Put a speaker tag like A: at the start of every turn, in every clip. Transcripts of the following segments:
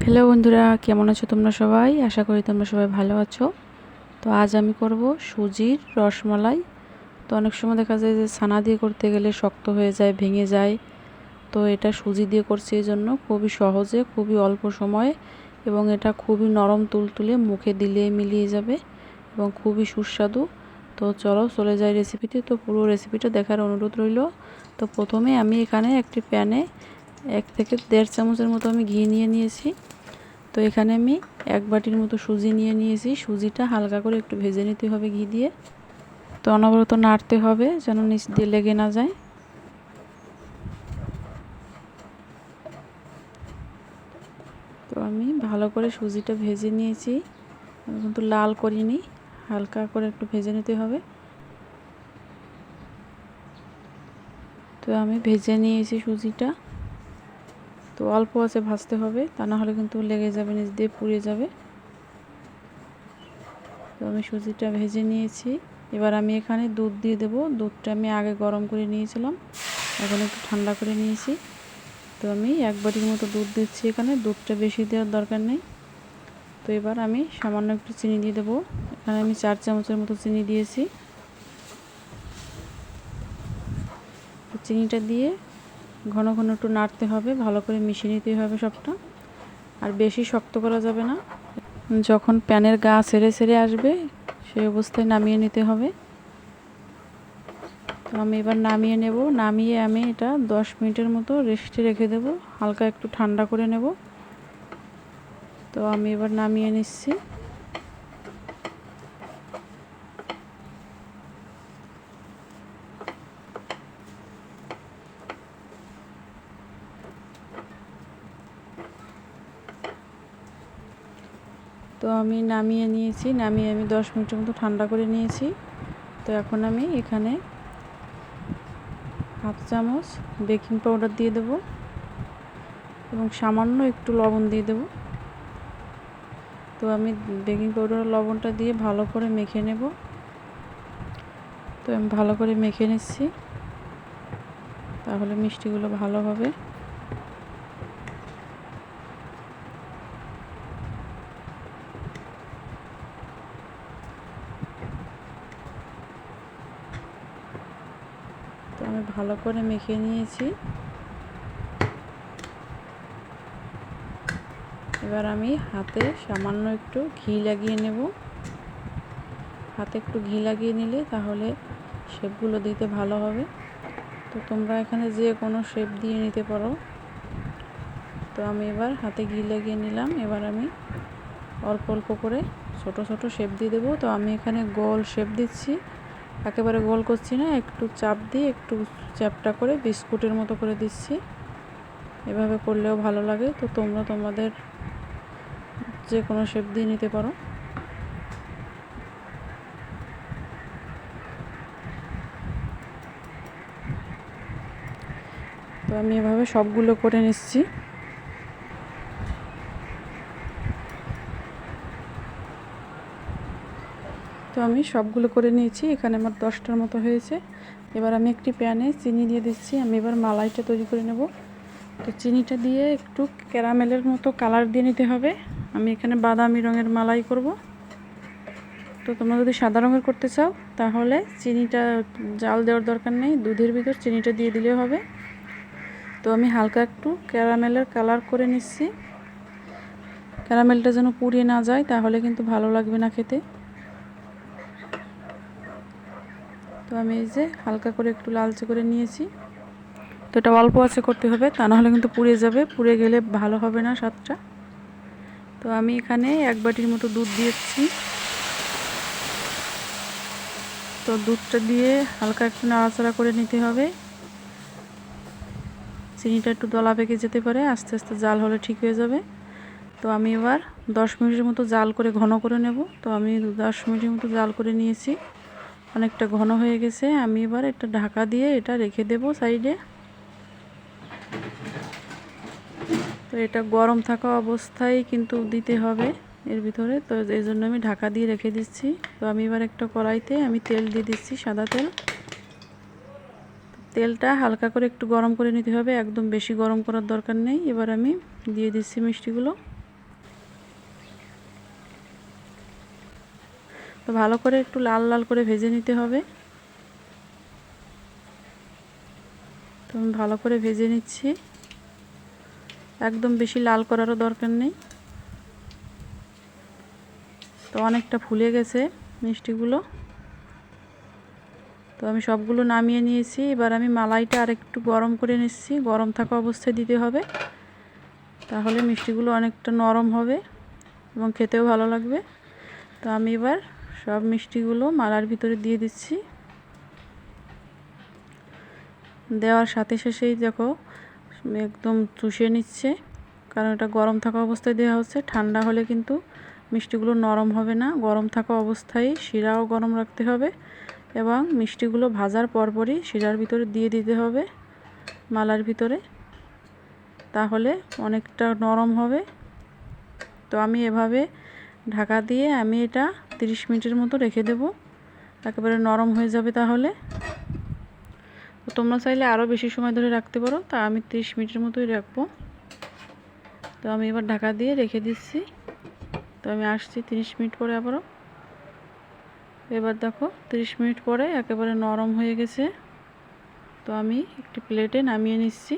A: Hello বন্ধুরা, কেমন আছো তোমরা সবাই? আশা করি তোমরা সবাই ভালো আছো। তো আজ আমি করব সুজির রসমালাই। তো অনেক সময় দেখা যায় যে ছানা দিয়ে করতে গেলে শক্ত হয়ে যায়, ভেঙে যায়। তো এটা সুজি দিয়ে করছি, এই জন্য খুবই সহজে, খুবই অল্প সময়ে, এবং এটা খুবই নরম তুলতুলে, মুখে দিলে মিলিয়ে যাবে এবং খুবই সুস্বাদু। তো চলো চলে যাই রেসিপিতে। তো পুরো রেসিপিটা দেখার অনুরোধ রইল। তো প্রথমে আমি এখানে একটি প্যানে 1 থেকে 1.5 চামচের মতো আমি ঘি নিয়ে নিয়েছি। তো এখানে আমি 1 বাটির মতো সুজি নিয়ে নিয়েছি। সুজিটা হালকা করে একটু ভেজে নিতে হবে ঘি দিয়ে। তো অনবরত নাড়তে হবে যেন নিচ দিয়ে লেগে না যায়। তো আমি ভালো করে সুজিটা ভেজে নিয়েছি, কিন্তু লাল করিনি, হালকা করে একটু ভেজে নিতে হবে। তো আমি ভেজে নিয়েছি সুজিটা। তো অল্প আছে ভাজতে হবে, তা না হলে কিন্তু লেগে যাবে, নিচ দিয়ে পুড়ে যাবে। তো আমি সুজিটা ভেজে নিয়েছি। এবার আমি এখানে দুধ দিয়ে দেব। দুধটা আমি আগে গরম করে নিয়েছিলাম, এখন একটু ঠান্ডা করে নিয়েছি। তো আমি 1 বাটির মতো দুধ দিচ্ছি এখানে, দুধটা বেশি দেওয়ার দরকার নেই। তো এবার আমি সামান্য একটু চিনি দিয়ে দেবো। এখানে আমি 4 চামচের মতো চিনি দিয়েছি। চিনিটা দিয়ে ঘন ঘন একটু নাড়তে হবে, ভালো করে মিশিয়ে নিতে হবে সবটা, আর বেশি শক্ত করা যাবে না। যখন প্যানের গা ছেড়ে ছেড়ে আসবে সেই অবস্থায় নামিয়ে নিতে হবে। তো আমি এবার নামিয়ে নেব। নামিয়ে আমি এটা 10 মিনিটের মতো রেস্টে রেখে দেব, হালকা একটু ঠান্ডা করে নেব। তো আমি এবার নামিয়ে নিচ্ছি। তো আমি নামিয়ে নিয়েছি, নামিয়ে আমি 10 মিনিটের মতো ঠান্ডা করে নিয়েছি। তো এখন আমি এখানে 1/2 চামচ বেকিং পাউডার দিয়ে দেব এবং সামান্য একটু লবণ দিয়ে দেব। তো আমি বেকিং পাউডার লবণটা দিয়ে ভালো করে মেখে নেব। তো আমি ভালো করে মেখে নিচ্ছি, তাহলে মিষ্টিগুলো ভালো হবে। তো আমি ভালো করে মেখে নিয়েছি। এবার আমি হাতে সামান্য একটু ঘি লাগিয়ে নেব। হাতে একটু ঘি লাগিয়ে নিলে তাহলে শেপগুলো দিতে ভালো হবে। তো তোমরা এখানে যে কোনো শেপ দিয়ে নিতে পারো। তো আমি এবার হাতে ঘি লাগিয়ে নিলাম। এবার আমি অল্প অল্প করে ছোট ছোট শেপ দিয়ে দেবো। তো আমি এখানে গোল শেপ দিচ্ছি, একেবারে গোল করছি না, একটু চাপ দিয়ে একটু চ্যাপটা করে বিস্কুটের মতো করে দিচ্ছি। এভাবে করলেও ভালো লাগে। তো তোমরা তোমাদের যে কোনো শেপ দিয়ে নিতে পারো। তো আমি এভাবে সবগুলো করে নিচ্ছি। তো আমি সবগুলো করে নিয়েছি, এখানে আমার 10টার মতো হয়েছে। এবার আমি একটি প্যানে চিনি দিয়ে দিচ্ছি। আমি এবার মালাইটা তৈরি করে নেব। তো চিনিটা দিয়ে একটু ক্যারামেলের মতো কালার দিয়ে নিতে হবে। আমি এখানে বাদামি রঙের মালাই করব। তো তোমরা যদি সাদা রঙের করতে চাও তাহলে চিনিটা জাল দেওয়ার দরকার নেই, দুধের ভিতর চিনিটা দিয়ে দিলেও হবে। তো আমি হালকা একটু ক্যারামেলের কালার করে নিচ্ছি। ক্যারামেলটা যেন পুড়িয়ে না যায়, তাহলে কিন্তু ভালো লাগবে না খেতে। তো আমি এই যে হালকা করে একটু লালচে করে নিয়েছি। তো এটা অল্প আছে করতে হবে, তা নাহলে কিন্তু পুড়ে যাবে, পুড়ে গেলে ভালো হবে না স্বাদটা। তো আমি এখানে 1 বাটির মতো দুধ দিয়েছি। তো দুধটা দিয়ে হালকা একটু নাড়াচাড়া করে নিতে হবে। চিনিটা একটু দলা পেকে যেতে পারে, আস্তে আস্তে জাল হলে ঠিক হয়ে যাবে। তো আমি এবার 10 মিনিটের মতো জাল করে ঘন করে নেব। তো আমি 10 মিনিটের মতো জাল করে নিয়েছি, অনেকটা ঘন হয়ে গেছে। আমি এবার একটা ঢাকা দিয়ে এটা রেখে দেব সাইডে। তো এটা গরম থাকা অবস্থায় কিন্তু দিতে হবে এর ভিতরে। তো এই জন্য আমি ঢাকা দিয়ে রেখে দিচ্ছি। তো আমি এবার একটা কড়াইতে আমি তেল দিয়ে দিচ্ছি, সাদা তেল। তেলটা হালকা করে একটু গরম করে নিতে হবে, একদম বেশি গরম করার দরকার নেই। এবার আমি দিয়ে দিচ্ছি মিষ্টিগুলো। তো ভালো করে একটু লাল লাল করে ভেজে নিতে হবে। তো আমি ভালো করে ভেজে নিচ্ছি, একদম বেশি লাল করারও দরকার নেই। তো অনেকটা ফুলে গেছে মিষ্টিগুলো। তো আমি সবগুলো নামিয়ে নিয়েছি। এবার আমি মালাইটা আরেকটু গরম করে নিচ্ছি, গরম থাকা অবস্থায় দিতে হবে, তাহলে মিষ্টিগুলো অনেকটা নরম হবে এবং খেতেও ভালো লাগবে। তো আমি এবার সব মিষ্টিগুলো মালার ভিতরে দিয়ে দিচ্ছি। দেওয়ার সাথে সাথেই দেখো একদম চুষে নিচ্ছে, কারণ এটা গরম থাকা অবস্থায় দেওয়া হচ্ছে। ঠান্ডা হলে কিন্তু মিষ্টিগুলো নরম হবে না। গরম থাকা অবস্থায় শিরাও গরম রাখতে হবে এবং মিষ্টিগুলো ভাজার পরপরই শিরার ভিতরে দিয়ে দিতে হবে মালার ভিতরে, তাহলে অনেকটা নরম হবে। তো আমি এভাবে ঢাকা দিয়ে আমি এটা 30 মিনিটের মতো রেখে দেব, একেবারে নরম হয়ে যাবে তাহলে। তো তোমরা চাইলে আরও বেশি সময় ধরে রাখতে পারো, তা আমি 30 মিনিটের মতোই রাখবো। তো আমি এবার ঢাকা দিয়ে রেখে দিচ্ছি। তো আমি আসছি 30 মিনিট পরে আবারও। এবার দেখো 30 মিনিট পরে একেবারে নরম হয়ে গেছে। তো আমি একটি প্লেটে নামিয়ে নিচ্ছি।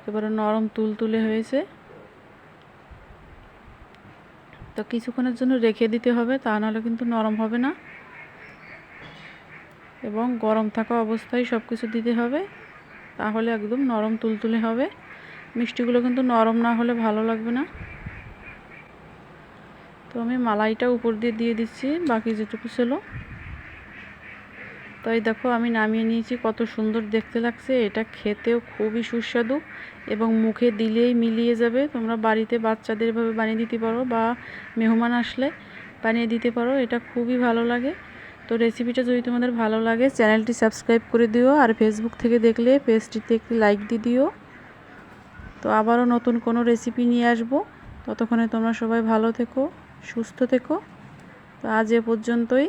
A: এবারে নরম তুলতুলে হয়েছে। তো কিছুক্ষণের জন্য রেখে দিতে হবে, তা নাহলে কিন্তু নরম হবে না। এবং গরম থাকা অবস্থায় সব কিছু দিতে হবে, তাহলে একদম নরম তুলতুলে হবে। মিষ্টিগুলো কিন্তু নরম না হলে ভালো লাগবে না। তো আমি মালাইটা উপর দিয়ে দিয়ে দিচ্ছি, বাকি যেটুকু ছিল। তো এই দেখো আমি নামিয়ে নিয়েছি, কত সুন্দর দেখতে লাগছে। এটা খেতেও খুবই সুস্বাদু এবং মুখে দিলেই মিলিয়ে যাবে। তোমরা বাড়িতে বাচ্চাদের এভাবে বানিয়ে দিতে পারো বা মেহমান আসলে বানিয়ে দিতে পারো, এটা খুবই ভালো লাগে। তো রেসিপিটা যদি তোমাদের ভালো লাগে চ্যানেলটি সাবস্ক্রাইব করে দিও, আর ফেসবুক থেকে দেখলে পেজটিতে একটি লাইক দিয়ে দিও। তো আবারও নতুন কোনো রেসিপি নিয়ে আসবো, ততক্ষণে তোমরা সবাই ভালো থেকো, সুস্থ থেকো। তো আজ এ পর্যন্তই।